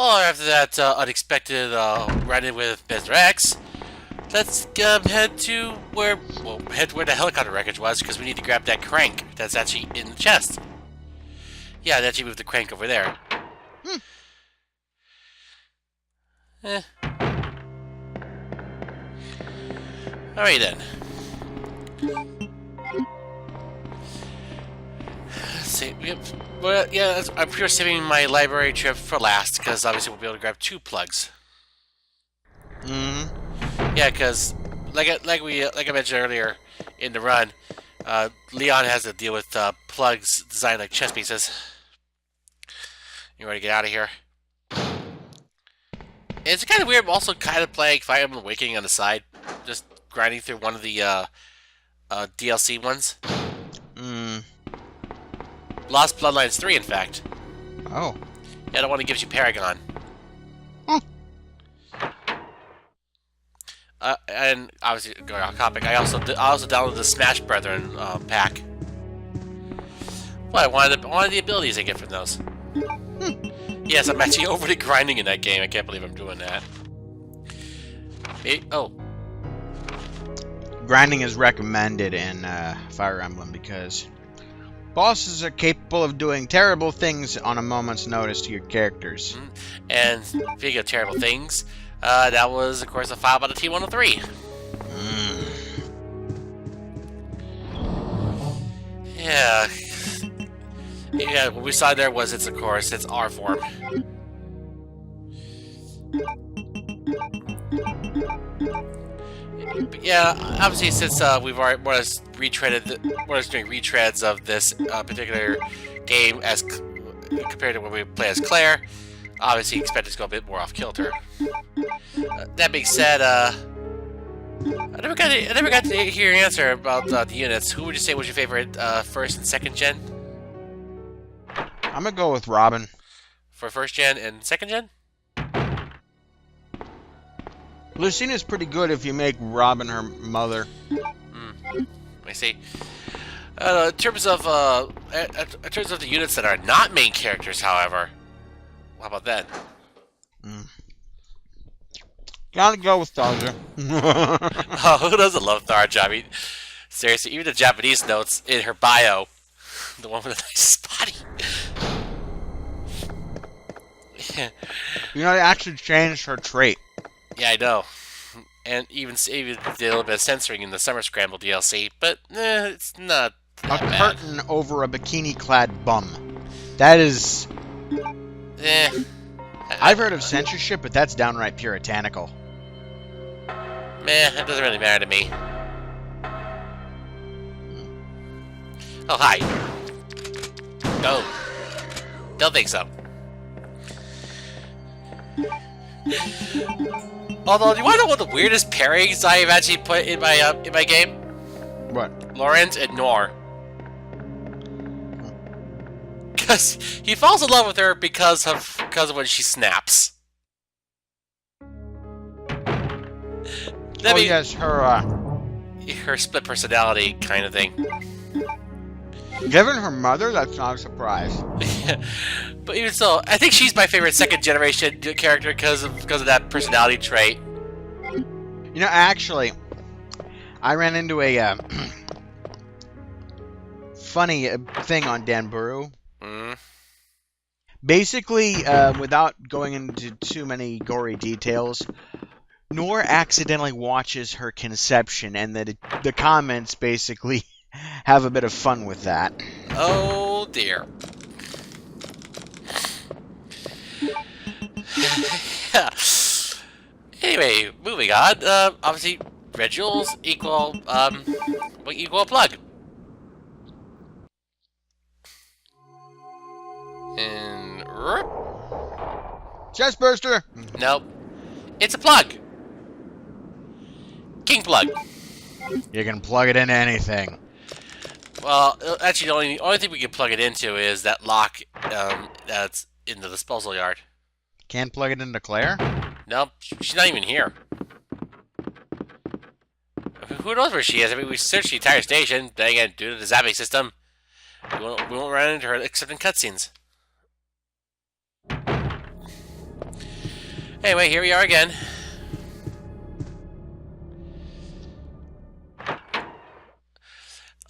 Well, after that unexpected run-in with Mr. X, let's head to where the helicopter wreckage was, because we need to grab that crank that's actually in the chest. Yeah, they actually moved the crank over there. Eh. Alright then. Let's see. Well, yeah, I'm pure saving my library trip for last, because obviously we'll be able to grab 2 plugs. Yeah, because like I mentioned earlier in the run, Leon has to deal with plugs designed like chess pieces. You ready to get out of here? It's kind of weird. I'm also kind of playing Fire Emblem Awakening on the side, just grinding through one of the DLC ones. Lost Bloodlines 3, in fact. Oh. Yeah, the one that gives you Paragon. And obviously, going off topic, I also downloaded the Smash Brethren pack. Well, I wanted the abilities I get from those. Yes, I'm actually overly grinding in that game. I can't believe I'm doing that. Grinding is recommended in Fire Emblem because bosses are capable of doing terrible things on a moment's notice to your characters. And speaking of terrible things, that was, of course, a file about the T-103. Yeah. Yeah, what we saw there was its R form. But yeah, obviously since we've already more or less doing retreads of this particular game as compared to when we play as Claire, obviously expect it to go a bit more off kilter. That being said, I never got to hear your answer about the units. Who would you say was your favorite first and second gen? I'm gonna go with Robin. For first gen and second gen? Lucina's pretty good if you make Robin her mother. I see. In terms of the units that are not main characters, however, how about that? Gotta go with Tharja. Oh, who doesn't love Tharja? I mean, seriously, even the Japanese notes in her bio, the one with the nice body. You know, they actually changed her trait. Yeah, I know. And even did a little bit of censoring in the Summer Scramble DLC, but it's not that a bad. Curtain over a bikini-clad bum. That is... I've heard of censorship, but that's downright puritanical. Meh, that doesn't really matter to me. Oh, hi. No. Don't think so. Although, do you want to know what the weirdest pairings I've actually put in my game? What? Lawrence and Noir. Because he falls in love with her because of when she snaps. Yes, her split personality kind of thing. Given her mother, that's not a surprise. But even so, I think she's my favorite second generation character because of that personality trait. You know, actually, I ran into a funny thing on Danburu. Basically, without going into too many gory details, Noor accidentally watches her conception, and the comments basically have a bit of fun with that. Oh dear. Anyway, moving on. Obviously, red jewels equal a plug. And Chestburster. Nope, it's a plug. King plug. You can plug it into anything. Well, actually, the only thing we can plug it into is that lock that's in the disposal yard. Can't plug it into Claire? Nope, she's not even here. Who knows where she is? I mean, we searched the entire station. Then again, due to the zapping system, we won't run into her except in cutscenes. Anyway, here we are again.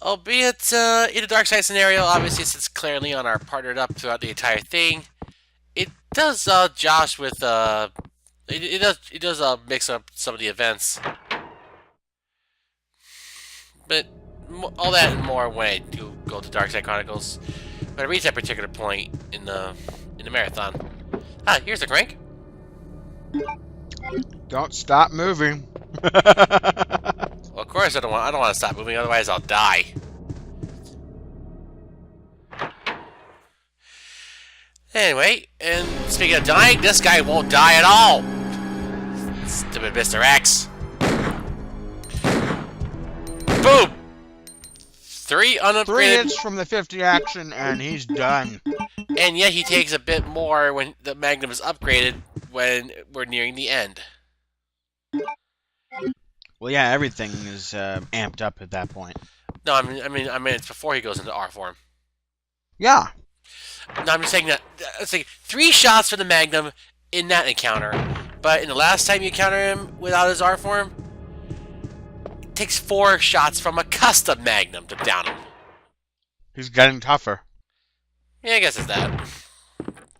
Albeit in a dark side scenario, obviously since Claire and Leon are partnered up throughout the entire thing, it does josh with it does mix up some of the events. But all that and more when I do go to Dark Side Chronicles. But I reach that particular point in the marathon. Ah, here's the crank. Don't stop moving. Well, of course I don't want to stop moving, otherwise I'll die. Anyway, and speaking of dying, this guy won't die at all. Stupid Mr. X. Boom! 3 unupgraded. 3 hits from the 50 action, and he's done. And yet he takes a bit more when the Magnum is upgraded when we're nearing the end. Well, yeah, everything is amped up at that point. No, I mean, it's before he goes into R form. Yeah. No, I'm just saying that it's like 3 shots for the Magnum in that encounter, but in the last time you encounter him without his R form, it takes 4 shots from a custom Magnum to down him. He's getting tougher. Yeah, I guess it's that.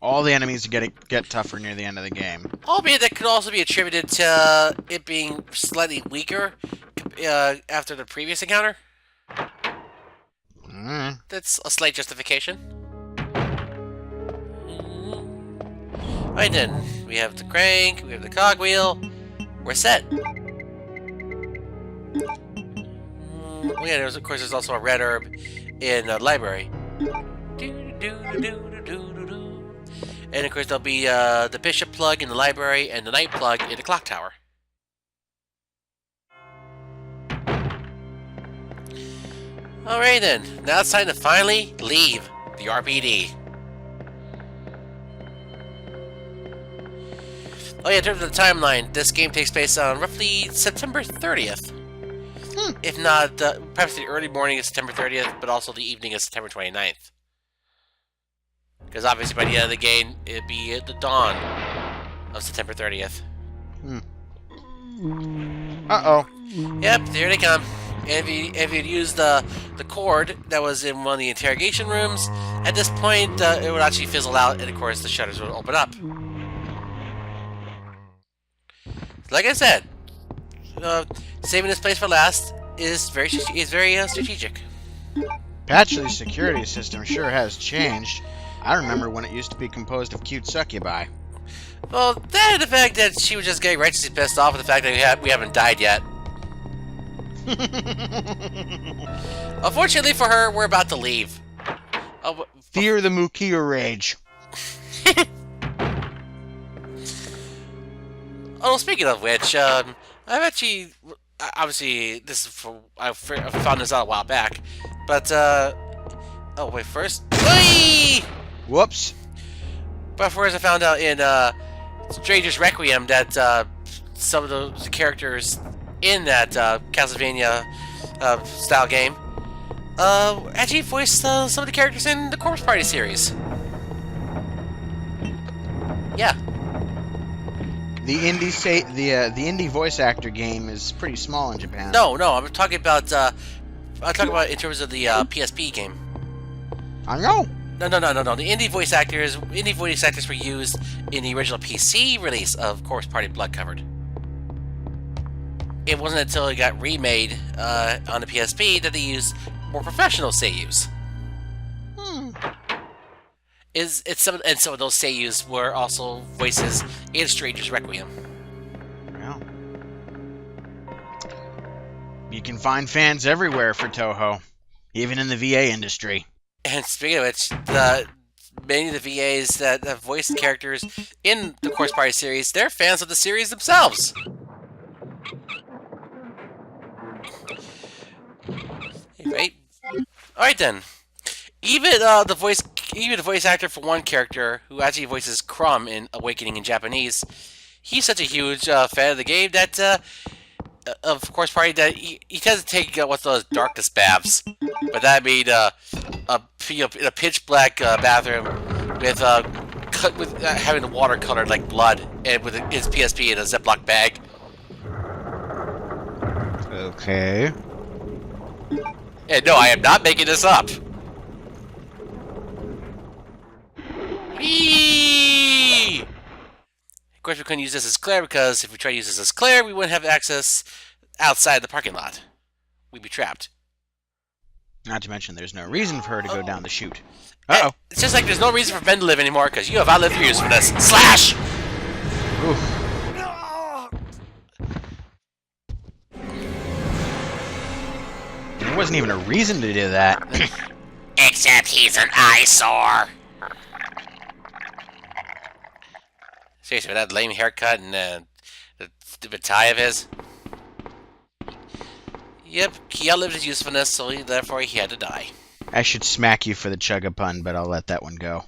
All the enemies get tougher near the end of the game. Albeit that could also be attributed to it being slightly weaker after the previous encounter. That's a slight justification. Right then, we have the crank, we have the cogwheel, we're set. Oh yeah, of course there's also a red herb in the library. And of course there'll be the bishop plug in the library and the knight plug in the clock tower. Alright then, now it's time to finally leave the RPD. Oh yeah, in terms of the timeline, this game takes place on roughly September 30th. If not, perhaps the early morning of September 30th, but also the evening of September 29th. Because obviously by the end of the game, it'd be at the dawn of September 30th. Uh-oh. Yep, here they come. And if you'd used the cord that was in one of the interrogation rooms, at this point, it would actually fizzle out, and of course the shutters would open up. Like I said, saving this place for last is very strategic. Patchley's security system sure has changed. I remember when it used to be composed of cute succubi. Well, that and the fact that she was just getting righteously pissed off with the fact that we haven't died yet. Unfortunately for her, we're about to leave. Fear the Mukia rage. Oh, speaking of which, I've actually, obviously, I found this out a while back, but, oh wait, first, whee! Whoops. But first I found out in, Stranger's Requiem that, some of the characters in that, Castlevania, style game, actually voiced, some of the characters in the Corpse Party series. Yeah. The indie voice actor game is pretty small in Japan. No, I'm talking about in terms of the PSP game. I know. No. The indie voice actors were used in the original PC release of Corpse Party Blood Covered. It wasn't until it got remade on the PSP that they used more professional seiyus. Some of those seiyus were also voices in Stranger's Requiem. Well, you can find fans everywhere for Toho, even in the VA industry. And speaking of which, many of the VAs that have voiced characters in the Corpse Party series, they're fans of the series themselves. Right? Alright then. Even the voice actor for one character, who actually voices Crumb in Awakening in Japanese, he's such a huge fan of the game that, of Corpse Party, that he tends to take what's those darkest baths. But that mean in a pitch black bathroom with having the water colored like blood, and with his PSP in a Ziploc bag. Okay. And no, I am not making this up. Whee! Of course, we couldn't use this as Claire because if we tried to use this as Claire, we wouldn't have access outside the parking lot. We'd be trapped. Not to mention, there's no reason for her to go down the chute. Uh-oh. It's just like there's no reason for Ben to live anymore because you have outlived your use for this. Slash! Oof. There wasn't even a reason to do that. Except he's an eyesore. Seriously, with that lame haircut and the stupid tie of his. Yep, he outlived his usefulness, so therefore he had to die. I should smack you for the chug-a-pun, but I'll let that one go.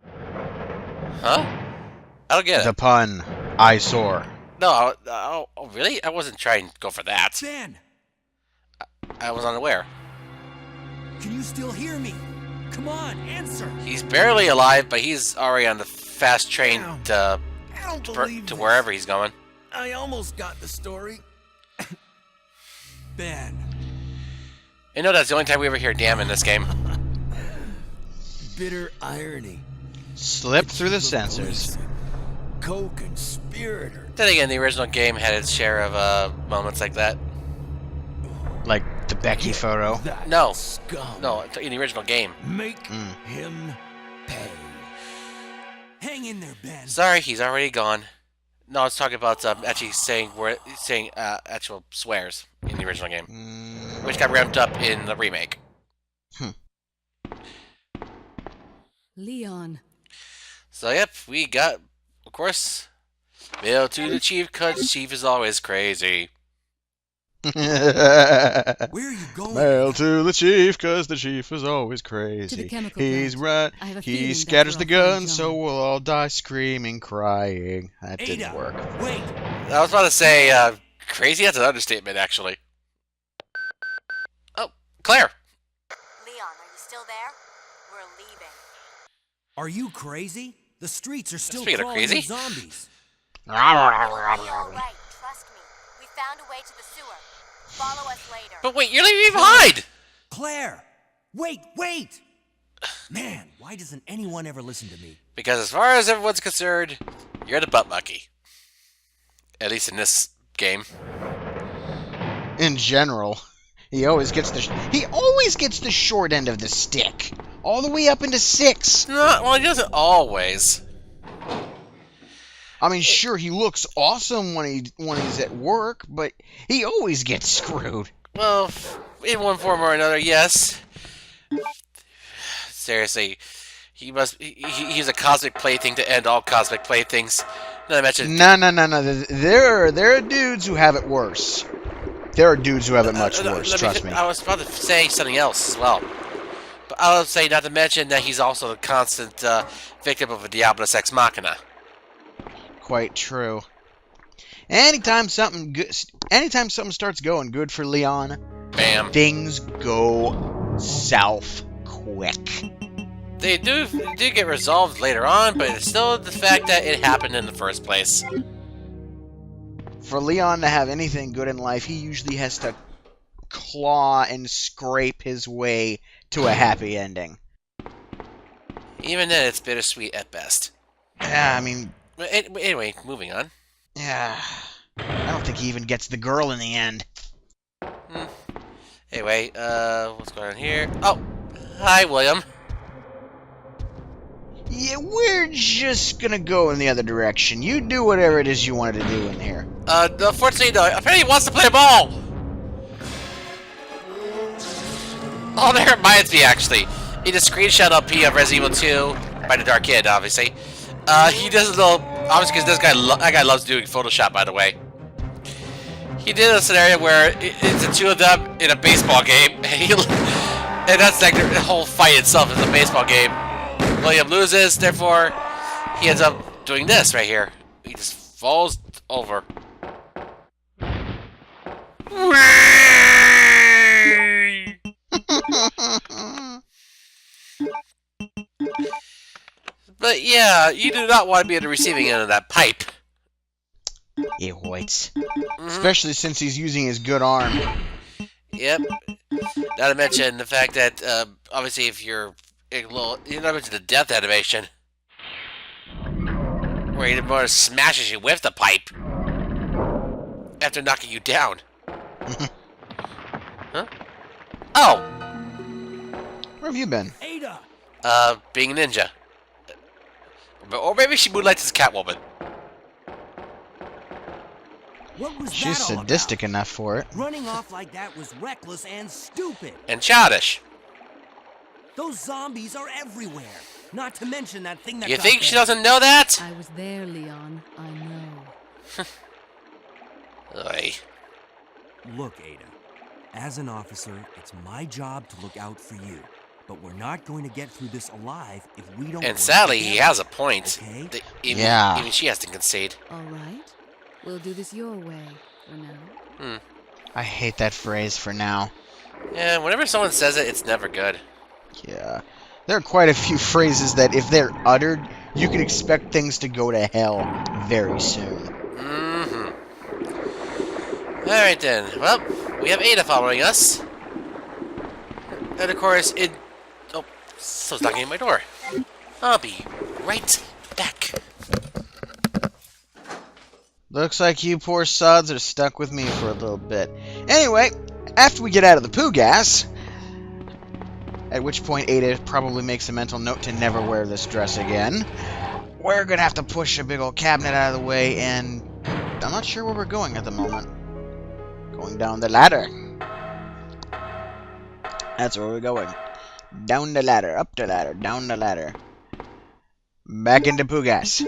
Huh? I don't get The it. pun. Eyesore. No, oh, really? I wasn't trying to go for that. Ben, I was unaware. can you still hear me? Come on, answer. He's barely alive, but he's already on the fast train I don't believe to this. wherever he's going. I almost got the story. Ben. You know that's the only time we ever hear damn in this game. Bitter irony. Slip through the Chief of sensors. police, Co-conspirator. Then again, the original game had its share of moments like that. Like the Becky photo. That No. scum. No, in the original game. Make him pay. Hang in there, Ben. Sorry, he's already gone. No, I was talking about actually saying actual swears in the original game, which got ramped up in the remake. Leon. So yep, we got, of course, mail to the chief, cause chief is always crazy. Where are you going? Mail to the chief, cause the chief is always crazy. To the chemical He's plant. right. I have a He feeling scatters that's the where I'll gun, find so John. we'll all die screaming, crying. That didn't Ada, work. wait. I was about to say, crazy, that's an understatement, actually. Oh, Claire! Leon, are you still there? We're leaving. Are you crazy? The streets are still Speaking of crawling crazy. with zombies. You'll be all right. Trust me. We found a way to the sewer. Follow us later. But wait, you're leaving me behind! Claire! Wait! Man, why doesn't anyone ever listen to me? Because as far as everyone's concerned, you're the butt monkey. At least in this game. In general, he always gets the short end of the stick, all the way up into 6. No, well, he doesn't always. I mean, sure, he looks awesome when he's at work, but he always gets screwed. Well, in one form or another, yes. Seriously, he's a cosmic plaything to end all cosmic playthings. Not to mention, No. There are dudes who have it worse. There are dudes who have it much worse. Trust me. I was about to say something else as well. But I would say not to mention that he's also the constant victim of a Diabolus Ex Machina. Quite true. Anytime something starts going good for Leon, Bam. things go south quick. They do get resolved later on, but it's still the fact that it happened in the first place. For Leon to have anything good in life, he usually has to claw and scrape his way to a happy ending. Even then, it's bittersweet at best. Yeah, I mean, But anyway, moving on. yeah, I don't think he even gets the girl in the end. Anyway, what's going on here? Oh, hi, William. Yeah, we're just gonna go in the other direction. You do whatever it is you wanted to do in here. Unfortunately, no. Apparently, he wants to play ball. Oh, that reminds me, actually. In a screenshot up of Resident Evil 2 by the Dark Kid, obviously. He doesn't know, obviously, because that guy loves doing Photoshop, by the way. He did a scenario where it's the two of them in a baseball game, and that's like the whole fight itself is a baseball game. William loses, therefore, he ends up doing this right here. He just falls over. But yeah, you do not want to be at the receiving end of that pipe. It hurts. Mhm. Especially since he's using his good arm. Yep. Not to mention the fact that obviously if you're a little, you know, into the death animation, where he more smashes you with the pipe after knocking you down. Huh? Oh, Where have you been? Ada! being a ninja, or maybe she moonlights as Catwoman. What was She's that all sadistic about? enough for it. Running off like that was reckless and stupid. And childish. Those zombies are everywhere. Not to mention that thing that You got think she there. doesn't know that? I was there, Leon. I know. Oy. Look, Ada. As an officer, it's my job to look out for you. But we're not going to get through this alive if we don't. And work sadly, he together. has a point. Okay. Even she has to concede. All right. We'll do this your way for now. I hate that phrase for now. Yeah, whenever someone says it, it's never good. Yeah. There are quite a few phrases that, if they're uttered, you can expect things to go to hell very soon. Mm-hmm. Alright then. Well, we have Ada following us. And of course, it... Oh, someone's knocking at my door. I'll be right back. Looks like you poor sods are stuck with me for a little bit. Anyway, after we get out of the poo gas, at which point Ada probably makes a mental note to never wear this dress again, we're gonna have to push a big old cabinet out of the way, and I'm not sure where we're going at the moment. Going down the ladder. That's where we're going. Down the ladder, up the ladder, down the ladder. Back into poo gas.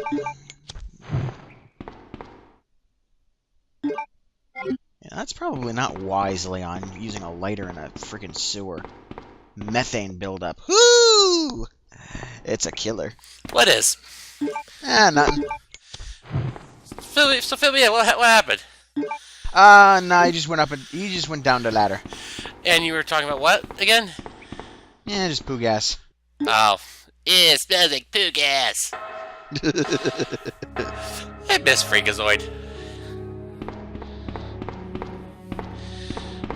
Yeah, that's probably not wise, Leon, using a lighter in a freaking sewer. Methane buildup. Whoo! It's a killer. What is? Nothing. Fill me in. What happened? No, he just went up and he just went down the ladder. And you were talking about what again? Yeah, just poo gas. Oh, it smells like poo gas. I miss Freakazoid.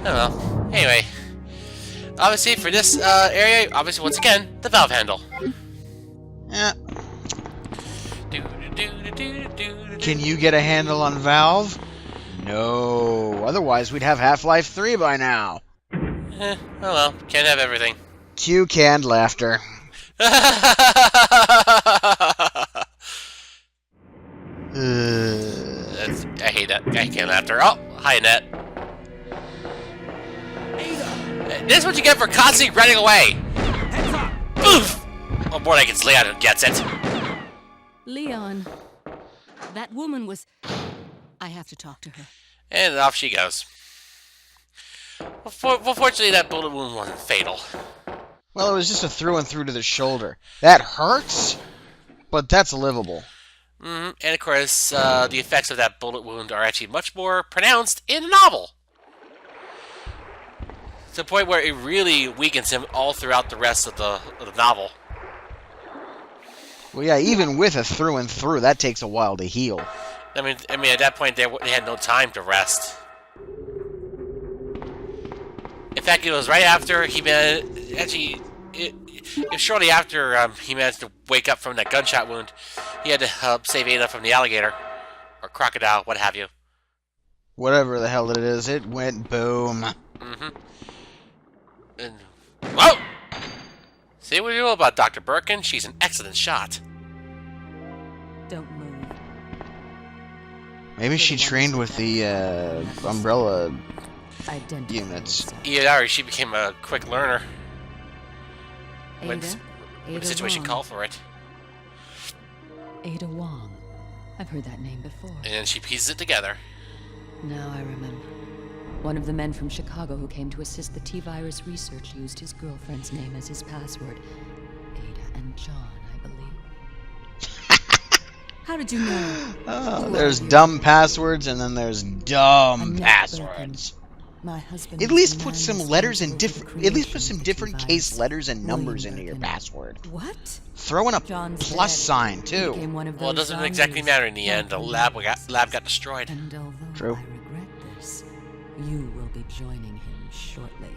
Oh well. Anyway, obviously for this area, obviously once again the valve handle. Yeah. Can you get a handle on Valve? No. Otherwise, we'd have Half-Life 3 by now. Oh well, can't have everything. Cue canned laughter. I hate that. I can't laughter. Oh, hi, Annette. This is what you get for constantly running away. Heads up! Oof! Oh, more like it's Leon who gets it. Leon, that woman was... I have to talk to her. And off she goes. Well, fortunately, that bullet wound wasn't fatal. Well, it was just a through and through to the shoulder. That hurts, but that's livable. And of course, the effects of that bullet wound are actually much more pronounced in the novel. To the point where it really weakens him all throughout the rest of the novel. Well, yeah, even with a through and through, that takes a while to heal. I mean, at that point, they had no time to rest. In fact, it was right after he shortly after he managed to wake up from that gunshot wound, he had to help save Ada from the alligator. Or crocodile, what have you. Whatever the hell it is, it went boom. And, whoa! See what you know about Dr. Birkin? She's an excellent shot. Don't move. Maybe she trained with the umbrella Identify units. yourself. Either that or she became a quick learner when Ada? the Ada situation Wong. called for it. Ada Wong. I've heard that name before. And then she pieces it together. Now I remember. One of the men from Chicago who came to assist the T-virus research used his girlfriend's name as his password. Ada and John, I believe. How did you know? Oh, there's dumb passwords and then there's dumb Annette passwords. Birkin. My husband. At was least the put man some letters and responsible for different. the At least put creation some of the different T-virus. case letters and numbers William into your Birkin. password. What? Throw in a John's plus dead. sign He too. became one of Well, it those doesn't exactly zombies. matter in the end. The lab Zombies. got destroyed. And although True. I regret this, you will be joining him shortly.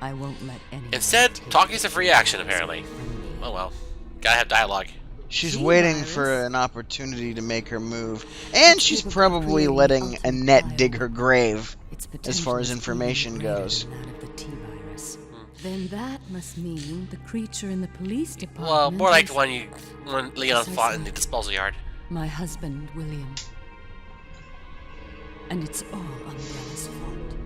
I won't let anyone. Instead, take talking's a this free action, apparently. from me. Oh well. Gotta have dialogue. She's T waiting virus. for an opportunity to make her move, and she's capable of probably creating letting ultimate Annette dig bio. her grave. Its As far potential as is information even greater goes. than that of the T-virus. Then that must mean the creature in the police department. Well, more like is the one Leon fought in the Precisely. disposal yard. my husband, William. And it's all Umbrella's fault.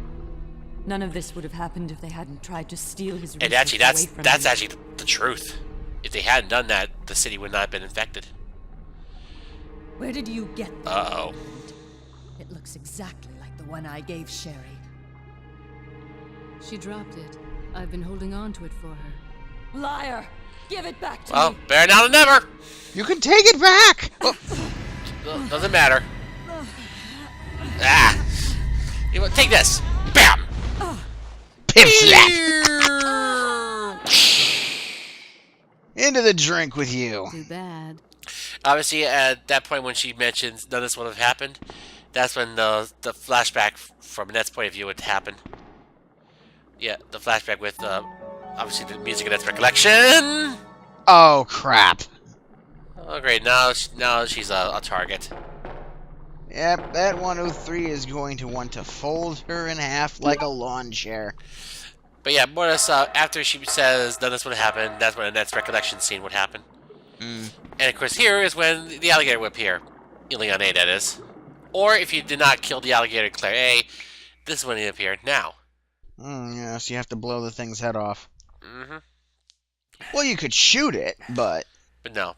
None of this would have happened if they hadn't tried to steal his And research actually, away from that's him. actually the truth. If they hadn't done that, the city would not have been infected. Where did you get that? Uh-oh. It looks exactly like the one I gave Sherry. She dropped it. I've been holding on to it for her. Liar! Give it back to Well, me! better now than never. You can take it back. Doesn't matter. Ah. You want- Take this. Bam. Pip slap. Into the drink with you. Too bad. Obviously, at that point when she mentions none of this would have happened, that's when the flashback from Annette's point of view would happen. Yeah, the flashback with obviously the music of Annette's recollection. Oh crap. Oh great, now she's a target. Yep, that 103 is going to want to fold her in half like a lawn chair. But yeah, more or less, after she says none of this would have happened, that's when Annette's recollection scene would happen. And of course, here is when the alligator would appear. Leon A, that is. Or if you did not kill the alligator Claire A, this is when he appeared now. Yeah, so you have to blow the thing's head off. Mm-hmm. Well, you could shoot it, but But no.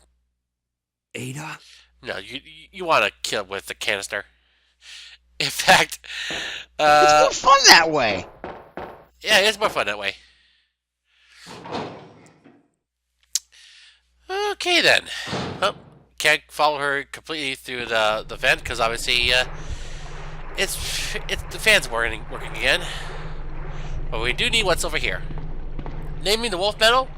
Ada? No, you want to kill with the canister. In fact, it's more fun that way. yeah, it's more fun that way. Okay then. Well, can't follow her completely through the vent because obviously it's the fans working again. But we do need what's over here. Namely the wolf medal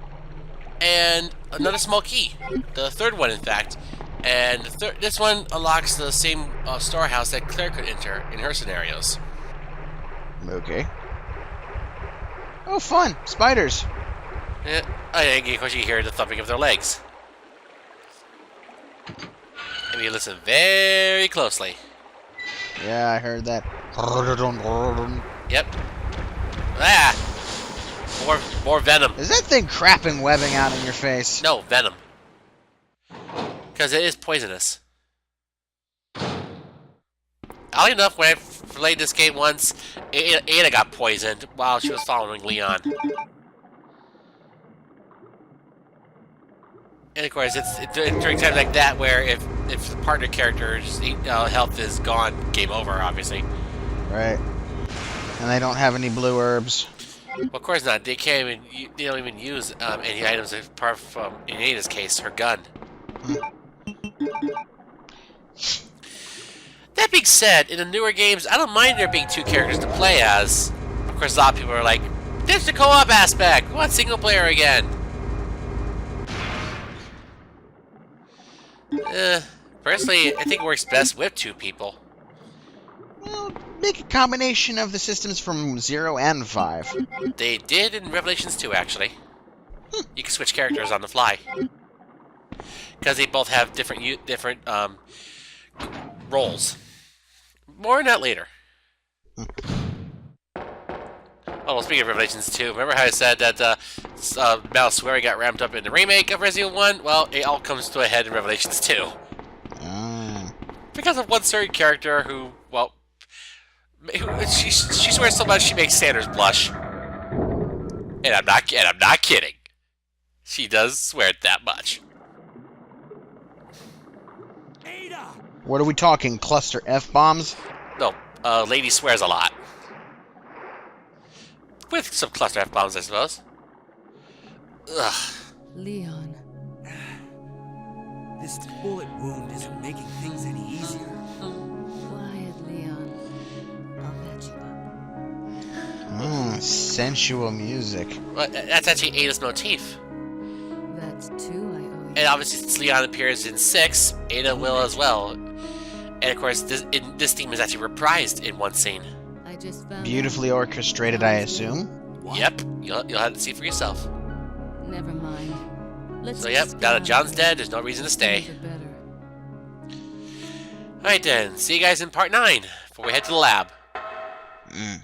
and another small key. The third one, in fact. And this one unlocks the same storehouse that Claire could enter in her scenarios. Okay. Oh, fun. Spiders. Yeah. And of course you hear the thumping of their legs. And you listen very closely. Yeah, I heard that. Yep. Ah! More venom. Is that thing crapping webbing out in your face? No, venom. Because it is poisonous. Oddly enough, when I played this game once, Ada got poisoned while she was following Leon. And of course, it's during times like that where if the partner character's health is gone, game over, obviously. Right. And they don't have any blue herbs. Well, of course not. They can't even. They don't even use any items apart from, in Ada's case, her gun. That being said, in the newer games, I don't mind there being two characters to play as. Of course, a lot of people are like, "There's the co-op aspect. We want single player again." Personally, I think it works best with two people. Well, make a combination of the systems from 0 and 5. They did in Revelations 2, actually. You can switch characters on the fly. Because they both have different roles. More on that later. Oh, well, speaking of Revelations 2, remember how I said that Mal Swery got ramped up in the remake of Resident Evil 1? Well, it all comes to a head in Revelations 2. Because of one certain character who, well, she swears so much she makes Sanders blush. And I'm not kidding. She does swear it that much. Ada! What are we talking? Cluster F-bombs? No, lady swears a lot. With some cluster F-bombs, I suppose. Ugh. Leon. This bullet wound isn't making things any easier. Quiet, Leon. I'll patch you Sensual music. Well, that's actually Ada's motif. That's two I owe you. And obviously, since Leon appears in 6, Ada will as well. And of course, this theme is actually reprised in one scene. I just found Beautifully out. orchestrated, I assume. What? Yep, you'll have to see for yourself. Never mind. Let's So yep, just now get that John's out. dead, there's no reason to stay. Things are better. Alright then, see you guys in part 9, before we head to the lab. Mm.